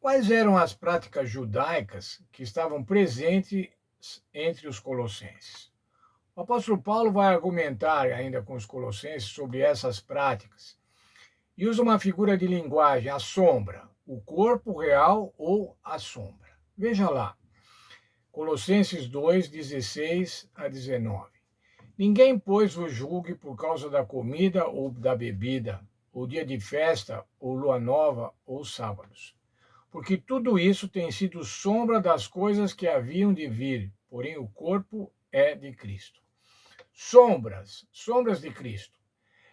Quais eram as práticas judaicas que estavam presentes entre os colossenses? O apóstolo Paulo vai argumentar ainda com os colossenses sobre essas práticas e usa uma figura de linguagem, a sombra, o corpo real ou a sombra. Veja lá, Colossenses 2, 16 a 19. Ninguém, pois, vos julgue por causa da comida ou da bebida, ou dia de festa, ou lua nova, ou sábados. Porque tudo isso tem sido sombra das coisas que haviam de vir, porém o corpo é de Cristo. Sombras de Cristo.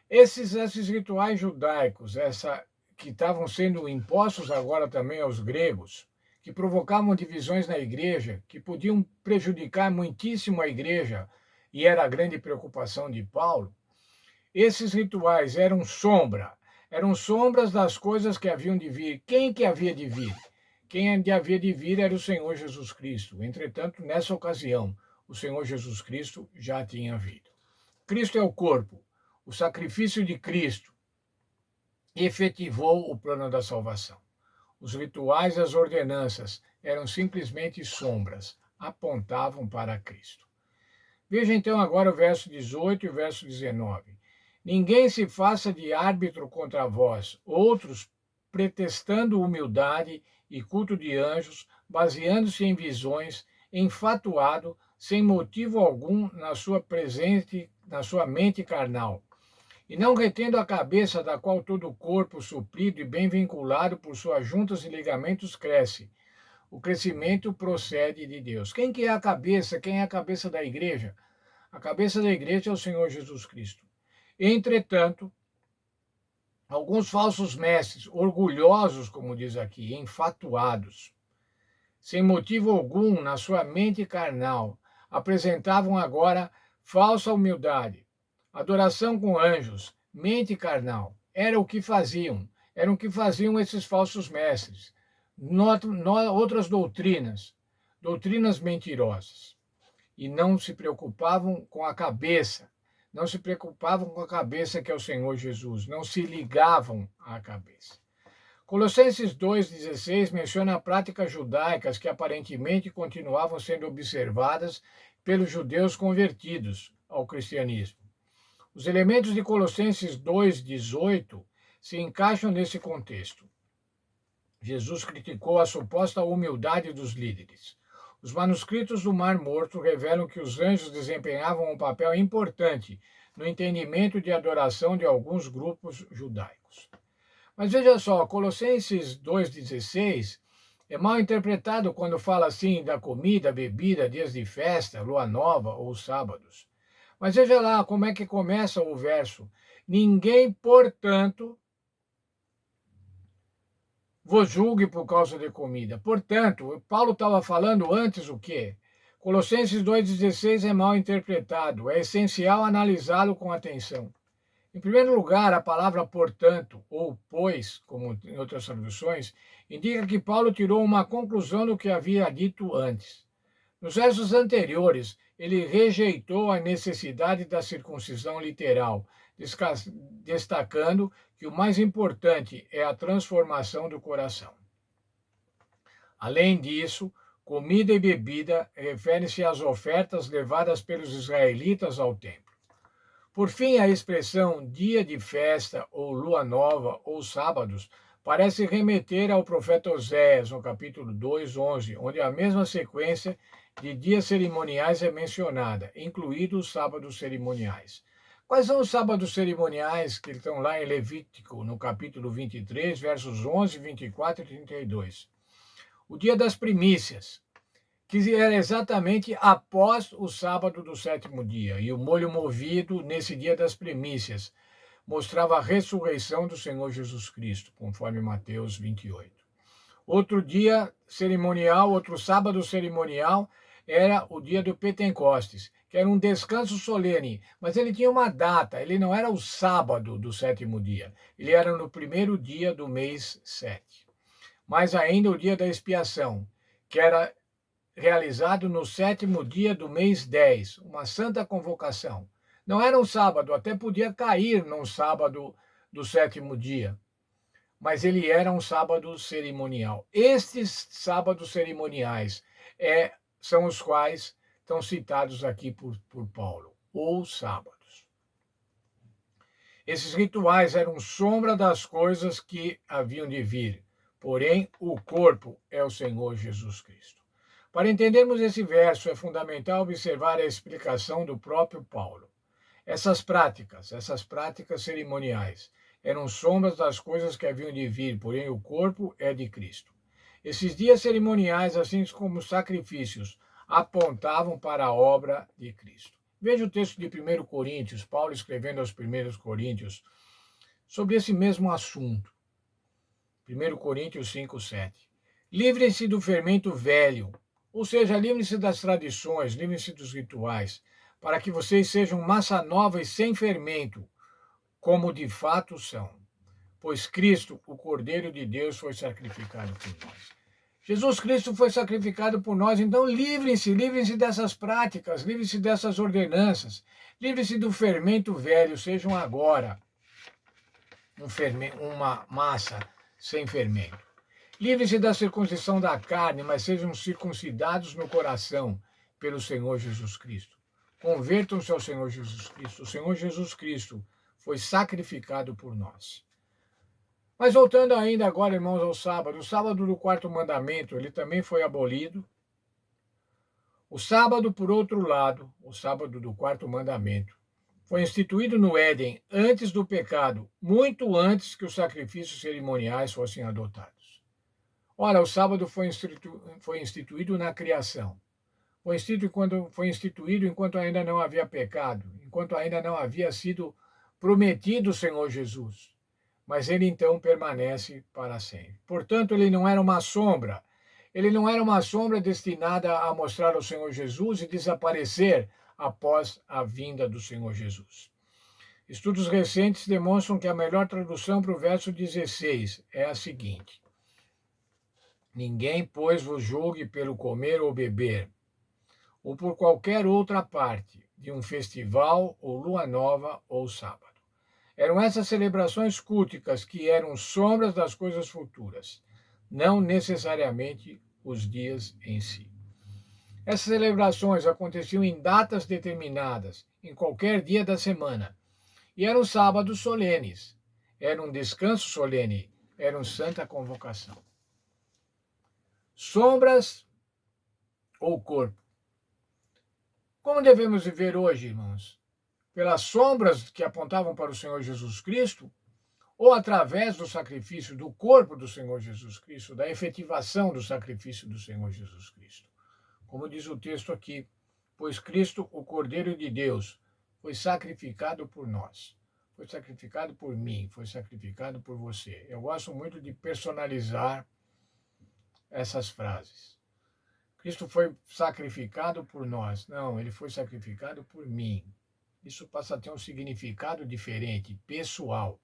Esses rituais judaicos, que estavam sendo impostos agora também aos gregos, que provocavam divisões na igreja, que podiam prejudicar muitíssimo a igreja, e era a grande preocupação de Paulo, esses rituais eram sombras das coisas que haviam de vir. Quem que havia de vir? Quem havia de vir era o Senhor Jesus Cristo. Entretanto, nessa ocasião, o Senhor Jesus Cristo já tinha vindo. Cristo é o corpo. O sacrifício de Cristo efetivou o plano da salvação. Os rituais e as ordenanças eram simplesmente sombras, apontavam para Cristo. Veja então agora o verso 18 e o verso 19. Ninguém se faça de árbitro contra vós, outros pretextando humildade e culto de anjos, baseando-se em visões, enfatuado, sem motivo algum na sua mente carnal, e não retendo a cabeça, da qual todo o corpo suprido e bem vinculado por suas juntas e ligamentos cresce. O crescimento procede de Deus. Quem que é a cabeça? Quem é a cabeça da igreja? A cabeça da igreja é o Senhor Jesus Cristo. Entretanto, alguns falsos mestres, orgulhosos, como diz aqui, enfatuados, sem motivo algum na sua mente carnal, apresentavam agora falsa humildade, adoração com anjos, mente carnal. Era o que faziam esses falsos mestres. Outras doutrinas mentirosas. E não se preocupavam com a cabeça, não se preocupavam com a cabeça que é o Senhor Jesus, não se ligavam à cabeça. Colossenses 2,16 menciona práticas judaicas que aparentemente continuavam sendo observadas pelos judeus convertidos ao cristianismo. Os elementos de Colossenses 2,18 se encaixam nesse contexto. Jesus criticou a suposta humildade dos líderes. Os manuscritos do Mar Morto revelam que os anjos desempenhavam um papel importante no entendimento de adoração de alguns grupos judaicos. Mas veja só, Colossenses 2,16 é mal interpretado quando fala assim da comida, bebida, dias de festa, lua nova ou sábados. Mas veja lá como é que começa o verso. Ninguém, portanto, vos julgue por causa de comida. Portanto, Paulo estava falando antes o quê? Colossenses 2,16 é mal interpretado. É essencial analisá-lo com atenção. Em primeiro lugar, a palavra portanto, ou pois, como em outras traduções, indica que Paulo tirou uma conclusão do que havia dito antes. Nos versos anteriores, ele rejeitou a necessidade da circuncisão literal, destacando que o mais importante é a transformação do coração. Além disso, comida e bebida referem-se às ofertas levadas pelos israelitas ao templo. Por fim, a expressão dia de festa, ou lua nova, ou sábados, parece remeter ao profeta Oséias, no capítulo 2, 11, onde a mesma sequência de dias cerimoniais é mencionada, incluídos os sábados cerimoniais. Quais são os sábados cerimoniais que estão lá em Levítico, no capítulo 23, versos 11, 24 e 32? O dia das primícias, que era exatamente após o sábado do sétimo dia, e o molho movido nesse dia das primícias mostrava a ressurreição do Senhor Jesus Cristo, conforme Mateus 28. Outro dia cerimonial, outro sábado cerimonial, era o dia do Pentecostes, que era um descanso solene, mas ele tinha uma data, ele não era o sábado do sétimo dia, ele era no primeiro dia do mês 7. Mais ainda o dia da expiação, que era realizado no sétimo dia do mês 10, uma santa convocação. Não era um sábado, até podia cair num sábado do sétimo dia. mas ele era um sábado cerimonial. Estes sábados cerimoniais são os quais estão citados aqui por Paulo, os sábados. Esses rituais eram sombra das coisas que haviam de vir, porém o corpo é o Senhor Jesus Cristo. Para entendermos esse verso, é fundamental observar a explicação do próprio Paulo. Essas práticas cerimoniais, eram sombras das coisas que haviam de vir, porém o corpo é de Cristo. Esses dias cerimoniais, assim como os sacrifícios, apontavam para a obra de Cristo. Veja o texto de 1 Coríntios, Paulo escrevendo aos 1 Coríntios, sobre esse mesmo assunto. 1 Coríntios 5:7. Livrem-se do fermento velho, ou seja, livrem-se das tradições, livrem-se dos rituais, para que vocês sejam massa nova e sem fermento, como de fato são. Pois Cristo, o Cordeiro de Deus, foi sacrificado por nós. Jesus Cristo foi sacrificado por nós, então livrem-se dessas práticas, livrem-se dessas ordenanças, livrem-se do fermento velho, sejam agora uma massa sem fermento. Livrem-se da circuncisão da carne, mas sejam circuncidados no coração pelo Senhor Jesus Cristo. Convertam-se ao Senhor Jesus Cristo. O Senhor Jesus Cristo foi sacrificado por nós. Mas voltando ainda agora, irmãos, ao sábado. O sábado do quarto mandamento, ele também foi abolido. O sábado, por outro lado, o sábado do quarto mandamento, foi instituído no Éden antes do pecado, muito antes que os sacrifícios cerimoniais fossem adotados. Ora, o sábado foi instituído na criação. Foi instituído enquanto ainda não havia pecado, enquanto ainda não havia sido prometido o Senhor Jesus. Mas ele então permanece para sempre. Portanto, ele não era uma sombra. Ele não era uma sombra destinada a mostrar o Senhor Jesus e desaparecer após a vinda do Senhor Jesus. Estudos recentes demonstram que a melhor tradução para o verso 16 é a seguinte: ninguém, pois, vos julgue pelo comer ou beber, ou por qualquer outra parte de um festival, ou lua nova, ou sábado. Eram essas celebrações culticas que eram sombras das coisas futuras, não necessariamente os dias em si. Essas celebrações aconteciam em datas determinadas, em qualquer dia da semana, e eram sábados solenes, era um descanso solene, era uma santa convocação. Sombras ou corpo? Como devemos viver hoje, irmãos? Pelas sombras que apontavam para o Senhor Jesus Cristo, ou através do sacrifício do corpo do Senhor Jesus Cristo, da efetivação do sacrifício do Senhor Jesus Cristo. Como diz o texto aqui, pois Cristo, o Cordeiro de Deus, foi sacrificado por nós, foi sacrificado por mim, foi sacrificado por você. Eu gosto muito de personalizar essas frases. Cristo foi sacrificado por nós. Não, ele foi sacrificado por mim. Isso passa a ter um significado diferente, pessoal.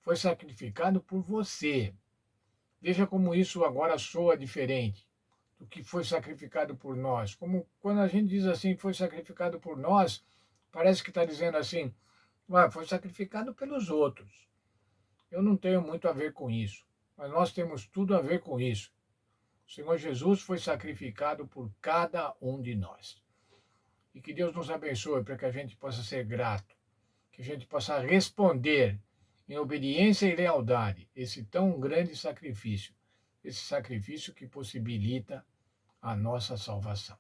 Foi sacrificado por você. Veja como isso agora soa diferente do que foi sacrificado por nós. Como quando a gente diz assim, foi sacrificado por nós, parece que está dizendo assim, foi sacrificado pelos outros. Eu não tenho muito a ver com isso, mas nós temos tudo a ver com isso. O Senhor Jesus foi sacrificado por cada um de nós. E que Deus nos abençoe para que a gente possa ser grato, que a gente possa responder em obediência e lealdade esse tão grande sacrifício, esse sacrifício que possibilita a nossa salvação.